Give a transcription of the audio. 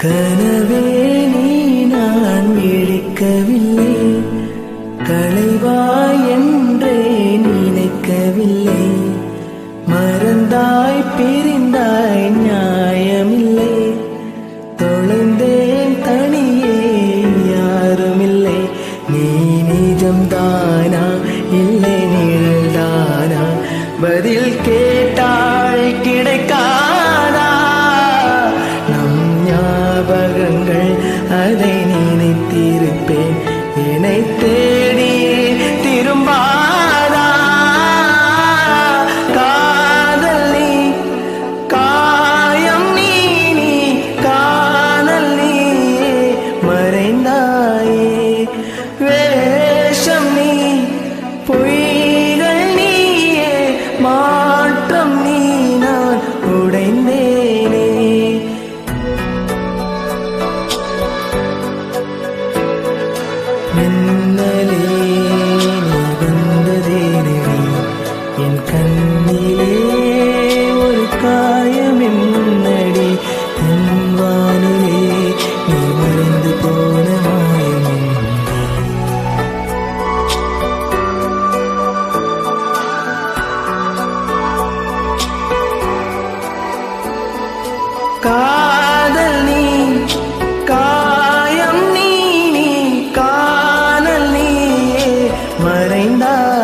கனவே நீ நான் விழிக்கவில்லை, களைவாய் என்றே நினைக்கவில்லை. மறந்தாய் பிரிந்தாய் நியாயமில்லை, தொலைந்தேன் தனியே யாருமில்லை. நீ நிஜம்தானா இல்லை நிழல்தானா, பதில் கேட்டால் கிடைக்காதா? நம் ஞாபகங்கள் அதை நினைத்திருப்பேன், என்னை தேடி திரும்பாதா? காதல் நீ காயம் நீ நீ காணல் நீயே மறைந்தாயே, வேஷம் நீ பொய்கள் நீயே மாற்றம் நீ நான் உடைந்தேனே. மின்னலே நீ வந்ததேனடி, என் கண்ணிலே ஒரு காயம் என்னடி, என் வானிலே நீ மறைந்து போன மாயம் என்னடி. காதல் நீ காயம் நீ நீ காணல் நீயே மறைந்தாய்.